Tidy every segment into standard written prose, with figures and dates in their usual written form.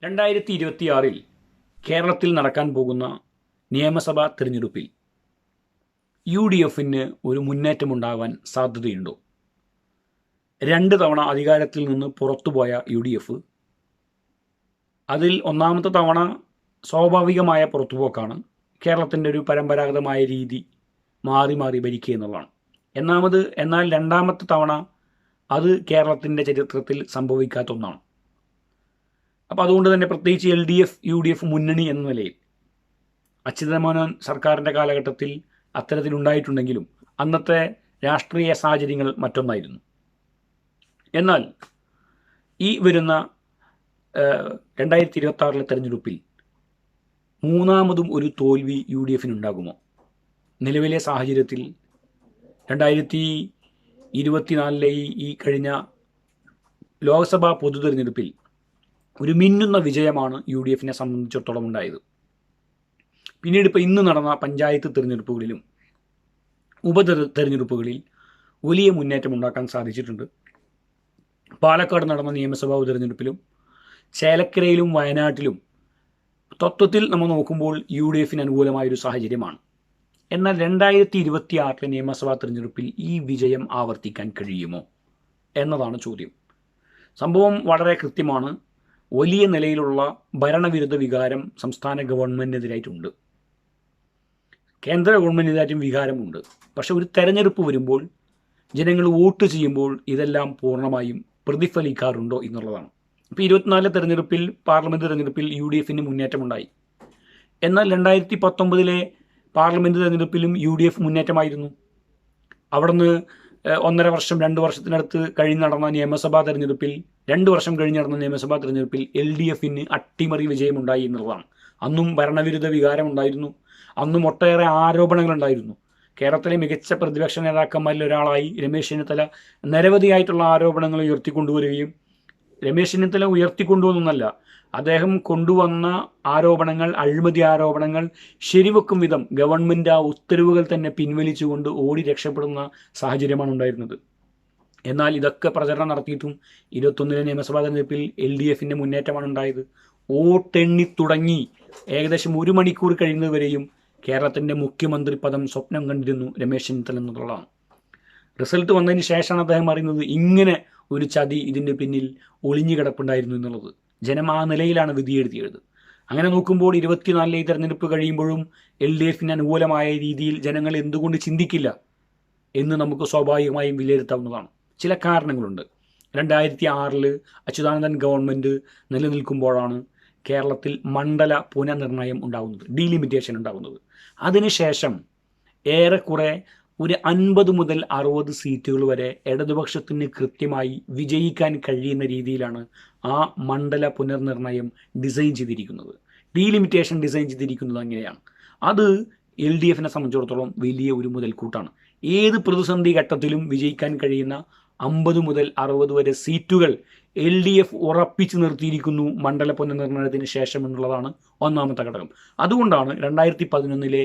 2026 കേരളത്തിൽ നടക്കാൻ പോകുന്ന നിയമസഭാ തിരഞ്ഞെടുപ്പിൽ UDFന് ഒരു മുന്നേറ്റമുണ്ടാകാൻ സാധ്യതയുണ്ടോ? 2 തവണ അധികാരത്തിൽ നിന്ന് പുറത്തുപോയ UDF, അതിൽ ഒന്നാമത്തെ തവണ സ്വാഭാവികമായ പുറത്തുപോക്കാണ്. കേരളത്തിൻ്റെ ഒരു പരമ്പരാഗതമായ രീതി മാറി മാറി ഭരിക്കുക എന്നുള്ളതാണ്. എന്നാൽ രണ്ടാമത്തെ തവണ അത് കേരളത്തിൻ്റെ ചരിത്രത്തിൽ സംഭവിക്കാത്ത ഒന്നാണ്. അപ്പോൾ അതുകൊണ്ട് തന്നെ പ്രത്യേകിച്ച് LDF UDF മുന്നണി എന്ന നിലയിൽ അച്യുതമേനോൻ സർക്കാരിൻ്റെ കാലഘട്ടത്തിൽ അത്തരത്തിലുണ്ടായിട്ടുണ്ടെങ്കിലും അന്നത്തെ രാഷ്ട്രീയ സാഹചര്യങ്ങൾ മറ്റൊന്നായിരുന്നു. എന്നാൽ ഈ വരുന്ന 2026 തെരഞ്ഞെടുപ്പിൽ മൂന്നാമതും ഒരു തോൽവി UDFനുണ്ടാകുമോ? നിലവിലെ സാഹചര്യത്തിൽ 2024 ഈ കഴിഞ്ഞ ലോക്സഭാ പൊതു തെരഞ്ഞെടുപ്പിൽ ഒരു മിന്നുന്ന വിജയമാണ് UDFനെ സംബന്ധിച്ചിടത്തോളം ഉണ്ടായത്. പിന്നീട് ഇന്ന് നടന്ന പഞ്ചായത്ത് തിരഞ്ഞെടുപ്പുകളിലും തെരഞ്ഞെടുപ്പുകളിൽ വലിയ മുന്നേറ്റം ഉണ്ടാക്കാൻ സാധിച്ചിട്ടുണ്ട്. പാലക്കാട് നടന്ന നിയമസഭാ തെരഞ്ഞെടുപ്പിലും ചേലക്കരയിലും വയനാട്ടിലും തത്വത്തിൽ നമ്മൾ നോക്കുമ്പോൾ UDFന് അനുകൂലമായൊരു സാഹചര്യമാണ്. എന്നാൽ 2026 നിയമസഭാ തിരഞ്ഞെടുപ്പിൽ ഈ വിജയം ആവർത്തിക്കാൻ കഴിയുമോ എന്നതാണ് ചോദ്യം. സംഭവം വളരെ കൃത്യമാണ്. വലിയ നിലയിലുള്ള ഭരണവിരുദ്ധ വികാരം സംസ്ഥാന ഗവൺമെൻറ്റിനെതിരായിട്ടുണ്ട്, കേന്ദ്ര ഗവൺമെൻറ്റിനെതിരായിട്ടും വികാരമുണ്ട്. പക്ഷെ ഒരു തെരഞ്ഞെടുപ്പ് വരുമ്പോൾ ജനങ്ങൾ വോട്ട് ചെയ്യുമ്പോൾ ഇതെല്ലാം പൂർണ്ണമായും പ്രതിഫലിക്കാറുണ്ടോ എന്നുള്ളതാണ്. ഇപ്പോൾ 24 തെരഞ്ഞെടുപ്പിൽ, പാർലമെൻറ്റ് തെരഞ്ഞെടുപ്പിൽ UDFന് മുന്നേറ്റമുണ്ടായി. എന്നാൽ 2019 പാർലമെൻറ്റ് തെരഞ്ഞെടുപ്പിലും UDF മുന്നേറ്റമായിരുന്നു. അവിടുന്ന് 1.5 വർഷം 2 വർഷത്തിനടുത്ത് കഴിഞ്ഞ് നടന്ന നിയമസഭാ തെരഞ്ഞെടുപ്പിൽ 2 വർഷം കഴിഞ്ഞ് നടന്ന നിയമസഭാ തെരഞ്ഞെടുപ്പിൽ LDFന് അട്ടിമറി വിജയമുണ്ടായി എന്നുള്ളതാണ്. അന്നും ഭരണവിരുദ്ധ വികാരമുണ്ടായിരുന്നു. അന്നും ഒട്ടേറെ ആരോപണങ്ങളുണ്ടായിരുന്നു. കേരളത്തിലെ മികച്ച പ്രതിപക്ഷ നേതാക്കന്മാരിൽ ഒരാളായി രമേശ് ചെന്നിത്തല നിരവധിയായിട്ടുള്ള ആരോപണങ്ങൾ ഉയർത്തിക്കൊണ്ടുവരികയും, രമേശ് ചെന്നിത്തല ഉയർത്തിക്കൊണ്ടുവന്നല്ല, അദ്ദേഹം കൊണ്ടുവന്ന ആരോപണങ്ങൾ, അഴിമതി ആരോപണങ്ങൾ ശരിവെക്കും വിധം ഗവൺമെൻറ് ആ ഉത്തരവുകൾ തന്നെ പിൻവലിച്ചുകൊണ്ട് ഓടി രക്ഷപ്പെടുന്ന സാഹചര്യമാണ് ഉണ്ടായിരുന്നത്. എന്നാൽ ഇതൊക്കെ പ്രചരണം നടത്തിയിട്ടും 21 നിയമസഭാ തെരഞ്ഞെടുപ്പിൽ LDFൻ്റെ മുന്നേറ്റമാണ് ഉണ്ടായത്. വോട്ടെണ്ണി തുടങ്ങി ഏകദേശം 1 മണിക്കൂർ കഴിയുന്നതുവരെയും കേരളത്തിൻ്റെ മുഖ്യമന്ത്രി പദം സ്വപ്നം കണ്ടിരുന്നു രമേശ് ചെന്നിത്തല എന്നുള്ളതാണ്. റിസൾട്ട് വന്നതിന് ശേഷമാണ് അദ്ദേഹം അറിയുന്നത് ഇങ്ങനെ ഒരു ചതി ഇതിൻ്റെ പിന്നിൽ ഒളിഞ്ഞു കിടപ്പുണ്ടായിരുന്നു എന്നുള്ളത്. ജനം ആ നിലയിലാണ് വിധിയെഴുതിയത്. അങ്ങനെ നോക്കുമ്പോൾ 24 തെരഞ്ഞെടുപ്പ് കഴിയുമ്പോഴും LDFന് അനുകൂലമായ രീതിയിൽ ജനങ്ങൾ എന്തുകൊണ്ട് ചിന്തിക്കില്ല എന്ന് നമുക്ക് സ്വാഭാവികമായും വിലയിരുത്താവുന്നതാണ്. ചില കാരണങ്ങളുണ്ട്. 2006 അച്യുതാനന്ദൻ ഗവൺമെൻറ് നിലനിൽക്കുമ്പോഴാണ് കേരളത്തിൽ മണ്ഡല പുനർനിർണയം ഉണ്ടാകുന്നത്, ഡീലിമിറ്റേഷൻ ഉണ്ടാകുന്നത്. അതിനുശേഷം ഏറെക്കുറെ ഒരു 50 മുതൽ 60 സീറ്റുകൾ വരെ ഇടതുപക്ഷത്തിന് കൃത്യമായി വിജയിക്കാൻ കഴിയുന്ന രീതിയിലാണ് ആ മണ്ഡല പുനർനിർണയം ഡിസൈൻ ചെയ്തിരിക്കുന്നത്. ഡീലിമിറ്റേഷൻ ഡിസൈൻ ചെയ്തിരിക്കുന്നത് അങ്ങനെയാണ്. അത് LDFനെ സംബന്ധിച്ചിടത്തോളം വലിയ ഒരു മുതൽക്കൂട്ടാണ്. ഏത് പ്രതിസന്ധി ഘട്ടത്തിലും വിജയിക്കാൻ കഴിയുന്ന 50 മുതൽ 60 വരെ സീറ്റുകൾ LDF ഉറപ്പിച്ചു നിർത്തിയിരിക്കുന്നു മണ്ഡല പുനർനിർണയത്തിന് ശേഷം എന്നുള്ളതാണ് ഒന്നാമത്തെ ഘടകം. അതുകൊണ്ടാണ് 2011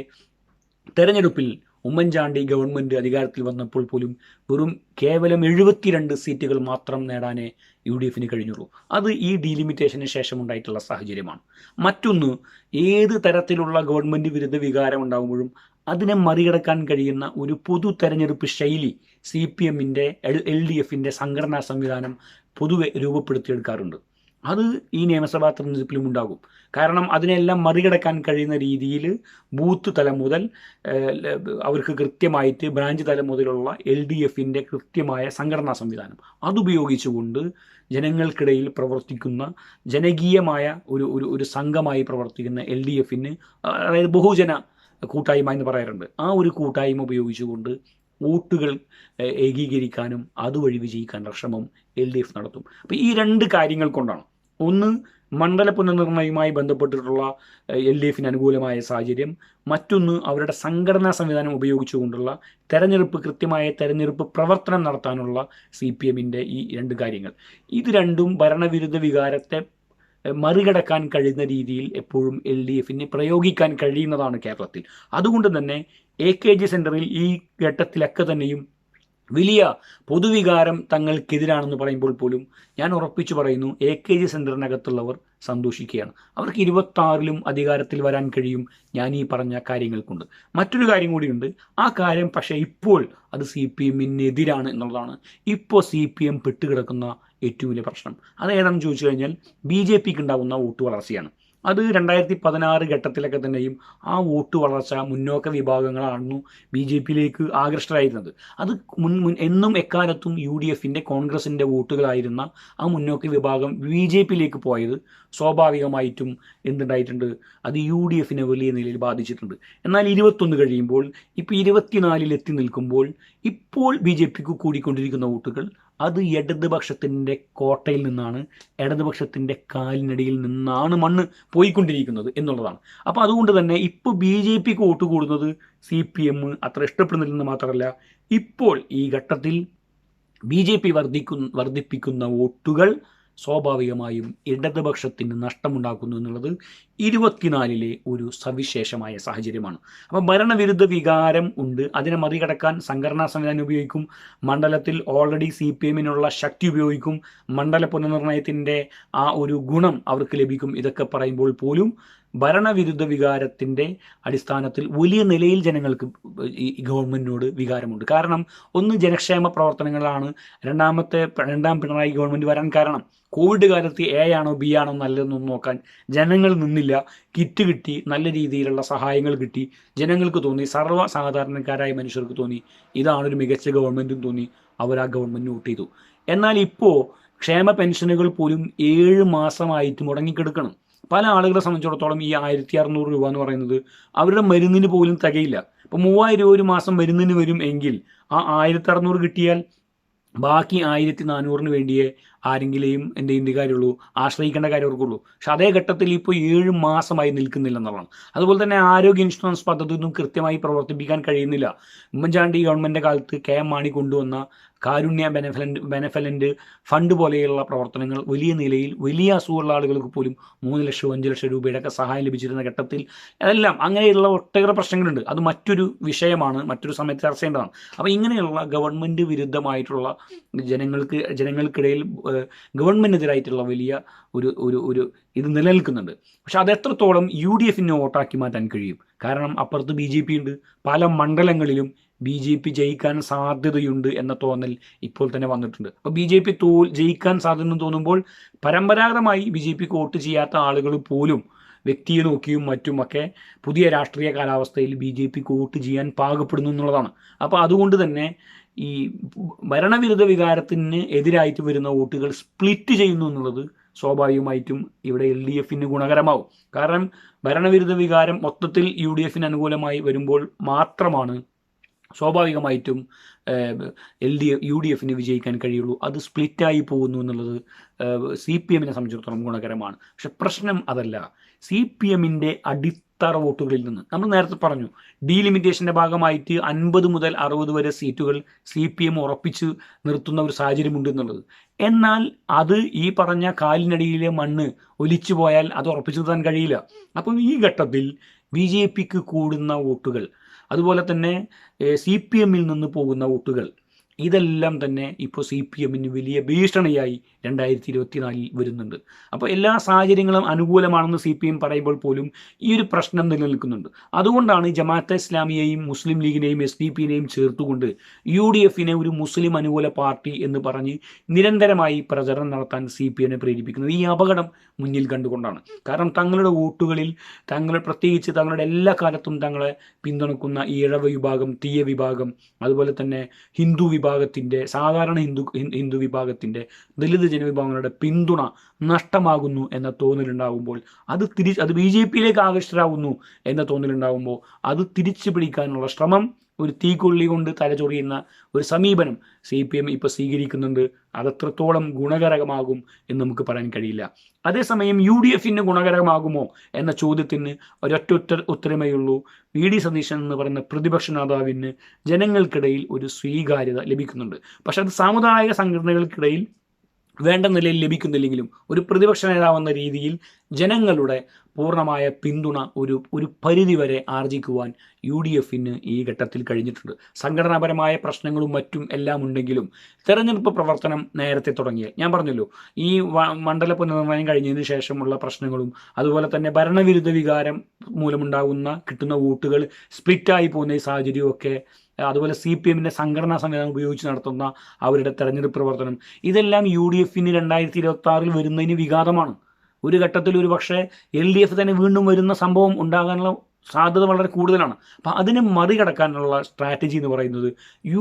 തെരഞ്ഞെടുപ്പിൽ ഉമ്മൻചാണ്ടി ഗവൺമെൻറ് അധികാരത്തിൽ വന്നപ്പോൾ പോലും കേവലം 72 സീറ്റുകൾ മാത്രം നേടാനേ UDFന് കഴിഞ്ഞുള്ളൂ. അത് ഈ ഡീലിമിറ്റേഷന് ശേഷം ഉണ്ടായിട്ടുള്ള സാഹചര്യമാണ്. മറ്റൊന്ന്, ഏത് തരത്തിലുള്ള ഗവൺമെൻറ് വിരുദ്ധ വികാരം ഉണ്ടാകുമ്പോഴും അതിനെ മറികടക്കാൻ കഴിയുന്ന ഒരു പൊതു തെരഞ്ഞെടുപ്പ് ശൈലി CPMൻ്റെ LDFൻ്റെ സംഘടനാ സംവിധാനം പൊതുവെ രൂപപ്പെടുത്തിയെടുക്കാറുണ്ട്. അത് ഈ നിയമസഭാ തെരഞ്ഞെടുപ്പിലും ഉണ്ടാകും. കാരണം അതിനെല്ലാം മറികടക്കാൻ കഴിയുന്ന രീതിയിൽ ബൂത്ത് തലം മുതൽ അവർക്ക് കൃത്യമായിട്ട് ബ്രാഞ്ച് തലം മുതലുള്ള LDFൻ്റെ കൃത്യമായ സംഘടനാ സംവിധാനം അതുപയോഗിച്ചുകൊണ്ട് ജനങ്ങൾക്കിടയിൽ പ്രവർത്തിക്കുന്ന ജനകീയമായ ഒരു സംഘമായി പ്രവർത്തിക്കുന്ന LDFന്, അതായത് ബഹുജന കൂട്ടായ്മ എന്ന് പറയാറുണ്ട്, ആ ഒരു കൂട്ടായ്മ ഉപയോഗിച്ചുകൊണ്ട് വോട്ടുകൾ ഏകീകരിക്കാനും അതുവഴി വിജയിക്കാനുള്ള ശ്രമം LDF നടത്തും. അപ്പോൾ ഈ 2 കാര്യങ്ങൾ കൊണ്ടാണ്. ഒന്ന്, മണ്ഡല പുനർനിർണയവുമായി ബന്ധപ്പെട്ടിട്ടുള്ള LDFന് അനുകൂലമായ സാഹചര്യം. മറ്റൊന്ന്, അവരുടെ സംഘടനാ സംവിധാനം ഉപയോഗിച്ചുകൊണ്ടുള്ള കൃത്യമായ തെരഞ്ഞെടുപ്പ് പ്രവർത്തനം നടത്താനുള്ള CPMൻ്റെ ഈ 2 കാര്യങ്ങൾ. ഇത് രണ്ടും ഭരണവിരുദ്ധ വികാരത്തെ മറികടക്കാൻ കഴിയുന്ന രീതിയിൽ എപ്പോഴും LDFന് പ്രയോഗിക്കാൻ കഴിയുന്നതാണ് കേരളത്തിൽ. അതുകൊണ്ട് തന്നെ AKG സെൻറ്ററിൽ ഈ ഘട്ടത്തിലൊക്കെ തന്നെയും വലിയ പൊതുവികാരം തങ്ങൾക്കെതിരാണെന്ന് പറയുമ്പോൾ പോലും ഞാൻ ഉറപ്പിച്ചു പറയുന്നു, AKG സെൻറ്ററിനകത്തുള്ളവർ സന്തോഷിക്കുകയാണ്. അവർക്ക് 26ലും അധികാരത്തിൽ വരാൻ കഴിയും ഞാൻ ഈ പറഞ്ഞ കാര്യങ്ങൾ കൊണ്ട്. മറ്റൊരു കാര്യം കൂടിയുണ്ട്. ആ കാര്യം പക്ഷേ ഇപ്പോൾ അത് CPM-നെതിരാണ് എന്നുള്ളതാണ് ഇപ്പോൾ CPM പെട്ടുകിടക്കുന്ന ഏറ്റവും വലിയ പ്രശ്നം. അത് ഏതാണെന്ന് ചോദിച്ചു കഴിഞ്ഞാൽ BJPക്ക് ഉണ്ടാകുന്ന വോട്ട് വളർച്ചയാണ്. അത് 2016 ഘട്ടത്തിലൊക്കെ തന്നെയും ആ വോട്ട് വളർച്ച മുന്നോക്ക വിഭാഗങ്ങളായിരുന്നു BJPയിലേക്ക് ആകൃഷ്ടരായിരുന്നത്. അത് എന്നും എക്കാലത്തും UDFൻ്റെ കോൺഗ്രസിൻ്റെ വോട്ടുകളായിരുന്ന ആ മുന്നോക്ക വിഭാഗം BJPയിലേക്ക് പോയത് സ്വാഭാവികമായിട്ടും എന്തുണ്ടായിട്ടുണ്ട്, അത് UDFനെ വലിയ നിലയിൽ ബാധിച്ചിട്ടുണ്ട്. എന്നാൽ 21 കഴിയുമ്പോൾ ഇപ്പോൾ 24 എത്തി നിൽക്കുമ്പോൾ ഇപ്പോൾ BJPക്ക് കൂടിക്കൊണ്ടിരിക്കുന്ന വോട്ടുകൾ അത് ഇടതുപക്ഷത്തിൻ്റെ കോട്ടയിൽ നിന്നാണ്, ഇടതുപക്ഷത്തിൻ്റെ കാലിനടിയിൽ നിന്നാണ് മണ്ണ് പോയിക്കൊണ്ടിരിക്കുന്നത് എന്നുള്ളതാണ്. അപ്പോൾ അതുകൊണ്ട് തന്നെ ഇപ്പോൾ BJPക്ക് വോട്ട് കൂടുന്നത് CPM അത്ര ഇഷ്ടപ്പെടുന്നില്ലെന്ന് മാത്രമല്ല, ഇപ്പോൾ ഈ ഘട്ടത്തിൽ BJP വർദ്ധിപ്പിക്കുന്ന വോട്ടുകൾ സ്വാഭാവികമായും ഇടതുപക്ഷത്തിന് നഷ്ടമുണ്ടാക്കുന്നു എന്നുള്ളത് 24-ലെ ഒരു സവിശേഷമായ സാഹചര്യമാണ്. അപ്പോൾ ഭരണവിരുദ്ധ വികാരം ഉണ്ട്. അതിനെ മറികടക്കാൻ സംഘടനാ സംവിധാനം ഉപയോഗിക്കും. മണ്ഡലത്തിൽ ഓൾറെഡി CPM-നുള്ള ശക്തി ഉപയോഗിക്കും. മണ്ഡല പുനർനിർണയത്തിൻ്റെ ആ ഒരു ഗുണം അവർക്ക് ലഭിക്കും. ഇതൊക്കെ പറയുമ്പോൾ പോലും ഭരണവിരുദ്ധ വികാരത്തിൻ്റെ അടിസ്ഥാനത്തിൽ വലിയ നിലയിൽ ജനങ്ങൾക്ക് ഈ ഗവൺമെൻറ്റിനോട് വികാരമുണ്ട്. കാരണം ഒന്ന്, ജനക്ഷേമ പ്രവർത്തനങ്ങളാണ് രണ്ടാം പിണറായി ഗവൺമെൻറ് വരാൻ കാരണം. കോവിഡ് കാലത്ത് A ആണോ B ആണോ നല്ലതെന്നൊന്നും നോക്കാൻ ജനങ്ങൾ നിന്നില്ല. കിറ്റ് കിട്ടി, നല്ല രീതിയിലുള്ള സഹായങ്ങൾ കിട്ടി. ജനങ്ങൾക്ക് തോന്നി, സർവ്വസാധാരണക്കാരായ മനുഷ്യർക്ക് തോന്നി ഇതാണൊരു മികച്ച ഗവൺമെൻറ്റും തോന്നി. അവർ ആ ഗവൺമെൻറ് വോട്ട് ചെയ്തു. എന്നാൽ ഇപ്പോൾ ക്ഷേമ പെൻഷനുകൾ പോലും 7 മാസമായിട്ട് മുടങ്ങിക്കിടക്കണം. പല ആളുകളെ സംബന്ധിച്ചിടത്തോളം ഈ 1600 രൂപ എന്ന് പറയുന്നത് അവരുടെ മരുന്നിന് പോലും തികയില്ല. ഇപ്പോൾ 3000 രൂപ ഒരു മാസം മരുന്നിന് വരും എങ്കിൽ ആ 1600 കിട്ടിയാൽ ബാക്കി 1400 വേണ്ടിയേ ആരെങ്കിലും എന്ത് കാര്യമുള്ളൂ, ആശ്രയിക്കേണ്ട കാര്യം അവർക്കുള്ളൂ. പക്ഷെ അതേ ഘട്ടത്തിൽ ഇപ്പോൾ 7 മാസമായി നിൽക്കുന്നില്ല എന്നുള്ളതാണ്. അതുപോലെ തന്നെ ആരോഗ്യ ഇൻഷുറൻസ് പദ്ധതിയൊന്നും കൃത്യമായി പ്രവർത്തിപ്പിക്കാൻ കഴിയുന്നില്ല. ഉമ്മൻചാണ്ടി ഗവൺമെൻറ് കാലത്ത് KM മാണി കൊണ്ടുവന്ന കാരുണ്യ ബെനഫലൻ്റ് ഫണ്ട് പോലെയുള്ള പ്രവർത്തനങ്ങൾ വലിയ നിലയിൽ വലിയ അസുഖമുള്ള ആളുകൾക്ക് പോലും 3 ലക്ഷം 5 ലക്ഷം രൂപയുടെയൊക്കെ സഹായം ലഭിച്ചിരുന്ന ഘട്ടത്തിൽ അതെല്ലാം അങ്ങനെയുള്ള ഒട്ടേറെ പ്രശ്നങ്ങളുണ്ട്. അത് മറ്റൊരു വിഷയമാണ്, മറ്റൊരു സമയത്ത് ചർച്ച ചെയ്യേണ്ടതാണ്. അപ്പോൾ ഇങ്ങനെയുള്ള ഗവൺമെൻറ് വിരുദ്ധമായിട്ടുള്ള ജനങ്ങൾക്കിടയിൽ ഗവൺമെൻറ്റിനെതിരായിട്ടുള്ള വലിയ ഒരു ഇത് നിലനിൽക്കുന്നുണ്ട്. പക്ഷെ അത് എത്രത്തോളം UDFനെ വോട്ടാക്കി മാറ്റാൻ കഴിയും? കാരണം അപ്പുറത്ത് BJP ഉണ്ട്. പല മണ്ഡലങ്ങളിലും BJP ജയിക്കാൻ സാധ്യതയുണ്ട് എന്ന തോന്നൽ ഇപ്പോൾ തന്നെ വന്നിട്ടുണ്ട്. അപ്പോൾ BJP ജയിക്കാൻ സാധ്യത തോന്നുമ്പോൾ പരമ്പരാഗതമായി BJPക്ക് വോട്ട് ചെയ്യാത്ത ആളുകൾ പോലും വ്യക്തിയെ നോക്കിയും മറ്റുമൊക്കെ പുതിയ രാഷ്ട്രീയ കാലാവസ്ഥയിൽ BJPക്ക് വോട്ട് ചെയ്യാൻ പാകപ്പെടുന്നു എന്നുള്ളതാണ്. അപ്പോൾ അതുകൊണ്ട് തന്നെ ഈ ഭരണവിരുദ്ധ വികാരത്തിന് എതിരായിട്ട് വരുന്ന വോട്ടുകൾ സ്പ്ലിറ്റ് ചെയ്യുന്നു എന്നുള്ളത് സ്വാഭാവികമായിട്ടും ഇവിടെ LDFന് ഗുണകരമാവും. കാരണം ഭരണവിരുദ്ധ വികാരം മൊത്തത്തിൽ UDFന് അനുകൂലമായി വരുമ്പോൾ മാത്രമാണ് സ്വാഭാവികമായിട്ടും UDFന് വിജയിക്കാൻ കഴിയുള്ളൂ. അത് സ്പ്ലിറ്റായി പോകുന്നു എന്നുള്ളത് CPM-നെ സംബന്ധിച്ചിടത്തോളം ഗുണകരമാണ്. പക്ഷെ പ്രശ്നം അതല്ല. CPM-ൻ്റെ അടിത്തറ വോട്ടുകളിൽ നിന്ന് നമ്മൾ നേരത്തെ പറഞ്ഞു, ഡീലിമിറ്റേഷൻ്റെ ഭാഗമായിട്ട് 50 മുതൽ 60 വരെ സീറ്റുകൾ CPM ഉറപ്പിച്ച് നിർത്തുന്ന ഒരു സാഹചര്യമുണ്ട് എന്നുള്ളത്. എന്നാൽ അത് ഈ പറഞ്ഞ കാലിനടിയിലെ മണ്ണ് ഒലിച്ചു പോയാൽ അത് ഉറപ്പിച്ചു നിർത്താൻ കഴിയില്ല. അപ്പം ഈ ഘട്ടത്തിൽ BJPക്ക് കൂടുന്ന വോട്ടുകൾ, അതുപോലെ തന്നെ CPM-ൽ നിന്ന് പോകുന്ന വോട്ടുകൾ, ഇതെല്ലാം തന്നെ ഇപ്പോൾ CPM-ന് വലിയ ഭീഷണിയായി 2024 വരുന്നുണ്ട്. അപ്പോൾ എല്ലാ സാഹചര്യങ്ങളും അനുകൂലമാണെന്ന് CPM പറയുമ്പോൾ പോലും ഈ ഒരു പ്രശ്നം നിലനിൽക്കുന്നുണ്ട്. അതുകൊണ്ടാണ് ജമാഅത്തെ ഇസ്ലാമിയെയും മുസ്ലിം ലീഗിനെയും SDP-നെയും ചേർത്തുകൊണ്ട് UDFനെ ഒരു മുസ്ലിം അനുകൂല പാർട്ടി എന്ന് പറഞ്ഞ് നിരന്തരമായി പ്രചരണം നടത്താൻ CPM-നെ പ്രേരിപ്പിക്കുന്നത്. ഈ അപകടം മുന്നിൽ കണ്ടുകൊണ്ടാണ്. കാരണം തങ്ങളുടെ വോട്ടുകളിൽ പ്രത്യേകിച്ച് തങ്ങളുടെ എല്ലാ കാലത്തും തങ്ങളെ പിന്തുണക്കുന്ന ഈ ഇഴവ വിഭാഗം, തീയ വിഭാഗം, അതുപോലെ തന്നെ ഹിന്ദു വിഭാഗത്തിൻ്റെ, സാധാരണ ഹിന്ദു വിഭാഗത്തിൻ്റെ, ദലിത് ജനവിഭാഗങ്ങളുടെ പിന്തുണ നഷ്ടമാകുന്നു എന്ന തോന്നലുണ്ടാകുമ്പോൾ അത് BJP-യിലേക്ക് ആകർഷ്ടരാകുന്നു എന്ന തോന്നലുണ്ടാകുമ്പോൾ അത് തിരിച്ചു പിടിക്കാനുള്ള ശ്രമം, ഒരു തീക്കൊള്ളി കൊണ്ട് തലചൊറിയുന്ന ഒരു സമീപനം CPM ഇപ്പോൾ സ്വീകരിക്കുന്നുണ്ട്. അതെത്രത്തോളം ഗുണകരമാകും എന്ന് നമുക്ക് പറയാൻ കഴിയില്ല. അതേസമയം UDFന് ഗുണകരമാകുമോ എന്ന ചോദ്യത്തിന് ഒരൊറ്റ ഉത്തരമേ ഉള്ളൂ. VD സതീശൻ എന്ന് പറയുന്ന പ്രതിപക്ഷ നേതാവിന് ജനങ്ങൾക്കിടയിൽ ഒരു സ്വീകാര്യത ലഭിക്കുന്നുണ്ട്. പക്ഷെ അത് സാമുദായിക സംഘടനകൾക്കിടയിൽ വേണ്ട നിലയിൽ ലഭിക്കുന്നില്ലെങ്കിലും ഒരു പ്രതിപക്ഷ നേതാവെന്ന രീതിയിൽ ജനങ്ങളുടെ പൂർണ്ണമായ പിന്തുണ ഒരു പരിധിവരെ ആർജിക്കുവാൻ UDF ഈ ഘട്ടത്തിൽ കഴിഞ്ഞിട്ടുണ്ട്. സംഘടനാപരമായ പ്രശ്നങ്ങളും മറ്റും എല്ലാം ഉണ്ടെങ്കിലും തെരഞ്ഞെടുപ്പ് പ്രവർത്തനം നേരത്തെ തുടങ്ങിയാൽ, ഞാൻ പറഞ്ഞല്ലോ, ഈ മണ്ഡല പുനർനിർണയം കഴിഞ്ഞതിന് ശേഷമുള്ള പ്രശ്നങ്ങളും അതുപോലെ തന്നെ ഭരണവിരുദ്ധ വികാരം മൂലമുണ്ടാകുന്ന കിട്ടുന്ന വോട്ടുകൾ സ്പ്ലിറ്റായി പോകുന്ന ഈ സാഹചര്യമൊക്കെ, അതുപോലെ CPM സംഘടനാ സംവിധാനം ഉപയോഗിച്ച് നടത്തുന്ന അവരുടെ തെരഞ്ഞെടുപ്പ് പ്രവർത്തനം, ഇതെല്ലാം UDF 2026 വരുന്നതിന് വിഘാതമാണ്. ഒരു ഘട്ടത്തിൽ ഒരു പക്ഷേ LDF തന്നെ വീണ്ടും വരുന്ന സംഭവം ഉണ്ടാകാനുള്ള സാധ്യത വളരെ കൂടുതലാണ്. അപ്പം അതിനെ മറികടക്കാനുള്ള സ്ട്രാറ്റജി എന്ന് പറയുന്നത്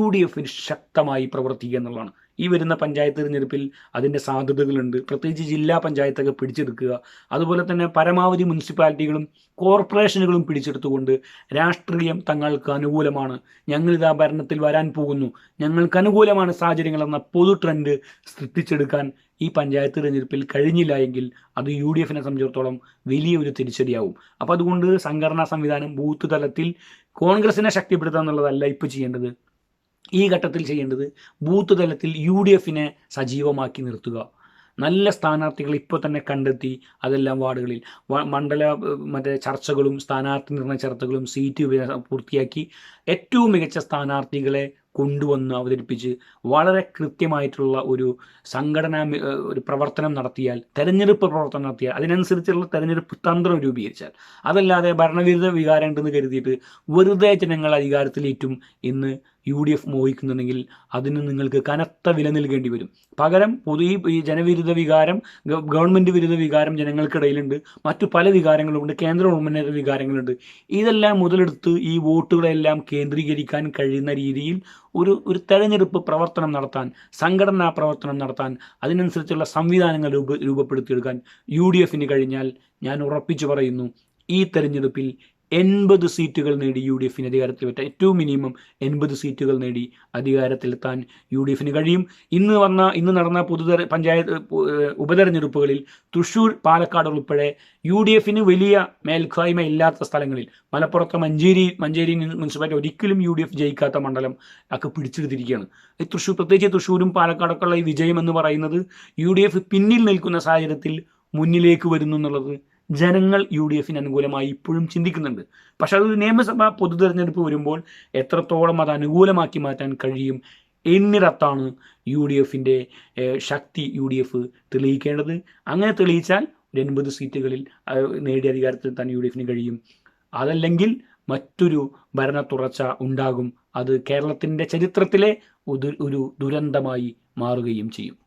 UDF ശക്തമായി പ്രവർത്തിക്കുക എന്നുള്ളതാണ്. ഈ വരുന്ന പഞ്ചായത്ത് തിരഞ്ഞെടുപ്പിൽ അതിൻ്റെ സാധ്യതകളുണ്ട്. പ്രത്യേകിച്ച് ജില്ലാ പഞ്ചായത്തൊക്കെ പിടിച്ചെടുക്കുക, അതുപോലെ തന്നെ പരമാവധി മുനിസിപ്പാലിറ്റികളും കോർപ്പറേഷനുകളും പിടിച്ചെടുത്തുകൊണ്ട് രാഷ്ട്രീയം തങ്ങൾക്ക് അനുകൂലമാണ്, ഞങ്ങളിതാ ഭരണത്തിൽ വരാൻ പോകുന്നു, ഞങ്ങൾക്ക് അനുകൂലമാണ് സാഹചര്യങ്ങളെന്ന പൊതു ട്രെൻഡ് സൃഷ്ടിച്ചെടുക്കാൻ ഈ പഞ്ചായത്ത് തിരഞ്ഞെടുപ്പിൽ കഴിഞ്ഞില്ല എങ്കിൽ അത് UDF സംബന്ധിച്ചിടത്തോളം വലിയൊരു തിരിച്ചടിയാവും. അപ്പോൾ അതുകൊണ്ട് സംഘടനാ സംവിധാനം ബൂത്ത് തലത്തിൽ കോൺഗ്രസിനെ ശക്തിപ്പെടുത്തുക എന്നുള്ളതല്ല ഇപ്പോൾ ചെയ്യേണ്ടത്. ഈ ഘട്ടത്തിൽ ചെയ്യേണ്ടത് ബൂത്ത് തലത്തിൽ UDF സജീവമാക്കി നിർത്തുക. നല്ല സ്ഥാനാർത്ഥികൾ ഇപ്പോൾ തന്നെ കണ്ടെത്തി അതെല്ലാം വാർഡുകളിൽ മണ്ഡല ചർച്ചകളും സ്ഥാനാർത്ഥി നിർണയ ചർച്ചകളും സീറ്റ് പൂർത്തിയാക്കി ഏറ്റവും മികച്ച സ്ഥാനാർത്ഥികളെ കൊണ്ടുവന്ന് അവതരിപ്പിച്ച് വളരെ കൃത്യമായിട്ടുള്ള ഒരു സംഘടനാ ഒരു പ്രവർത്തനം നടത്തിയാൽ, തെരഞ്ഞെടുപ്പ് പ്രവർത്തനം നടത്തിയാൽ, അതിനനുസരിച്ചുള്ള തെരഞ്ഞെടുപ്പ് തന്ത്രം രൂപീകരിച്ചാൽ, അതല്ലാതെ ഭരണവിരുദ്ധ വികാരം ഉണ്ടെന്ന് കരുതിയിട്ട് വെറുതെ ജനങ്ങൾ അധികാരത്തിലേറ്റും എന്ന് UDF മോഹിക്കുന്നുണ്ടെങ്കിൽ അതിന് നിങ്ങൾക്ക് കനത്ത വില നൽകേണ്ടി വരും. പകരം ഈ ജനവിരുദ്ധ വികാരം, ഗവൺമെൻറ് വിരുദ്ധ വികാരം ജനങ്ങൾക്കിടയിലുണ്ട്, മറ്റു പല വികാരങ്ങളുമുണ്ട്, കേന്ദ്ര ഗവൺമെൻറ് വികാരങ്ങളുണ്ട്. ഇതെല്ലാം മുതലെടുത്ത് ഈ വോട്ടുകളെല്ലാം കേന്ദ്രീകരിക്കാൻ കഴിയുന്ന രീതിയിൽ ഒരു തെരഞ്ഞെടുപ്പ് പ്രവർത്തനം നടത്താൻ, സംഘടനാ പ്രവർത്തനം നടത്താൻ, അതിനനുസരിച്ചുള്ള സംവിധാനങ്ങൾ രൂപപ്പെടുത്തിയെടുക്കാൻ UDF കഴിഞ്ഞാൽ ഞാൻ ഉറപ്പിച്ചു പറയുന്നു, ഈ തെരഞ്ഞെടുപ്പിൽ 80 സീറ്റുകൾ നേടി UDF അധികാരത്തിൽ പറ്റാൻ, ഏറ്റവും മിനിമം 80 സീറ്റുകൾ നേടി അധികാരത്തിലെത്താൻ UDF കഴിയും. ഇന്ന് നടന്ന പഞ്ചായത്ത് ഉപതെരഞ്ഞെടുപ്പുകളിൽ തൃശ്ശൂർ, പാലക്കാട് ഉൾപ്പെടെ UDF വലിയ മേൽക്കോയ്മ ഇല്ലാത്ത സ്ഥലങ്ങളിൽ, മലപ്പുറത്തെ മഞ്ചേരി മുനിസിപ്പാലിറ്റി ഒരിക്കലും UDF ജയിക്കാത്ത മണ്ഡലം ഒക്കെ പിടിച്ചെടുത്തിരിക്കുകയാണ്. പ്രത്യേകിച്ച് തൃശ്ശൂരും പാലക്കാടൊക്കെ ഉള്ള ഈ വിജയം എന്ന് പറയുന്നത് UDF പിന്നിൽ നിൽക്കുന്ന സാഹചര്യത്തിൽ മുന്നിലേക്ക് വരുന്നു എന്നുള്ളത് ജനങ്ങൾ UDF അനുകൂലമായി ഇപ്പോഴും ചിന്തിക്കുന്നുണ്ട്. പക്ഷെ അത് നിയമസഭാ പൊതു തെരഞ്ഞെടുപ്പ് വരുമ്പോൾ എത്രത്തോളം അത് അനുകൂലമാക്കി മാറ്റാൻ കഴിയും എന്നിടത്താണ് UDF ശക്തി UDF തെളിയിക്കേണ്ടത്. അങ്ങനെ തെളിയിച്ചാൽ 80 സീറ്റുകളിൽ നേടിയ അധികാരത്തിൽ തന്നെ UDF കഴിയും. അതല്ലെങ്കിൽ മറ്റൊരു ഭരണ തുടർച്ച ഉണ്ടാകും. അത് കേരളത്തിൻ്റെ ചരിത്രത്തിലെ ഒരു ദുരന്തമായി മാറുകയും ചെയ്യും.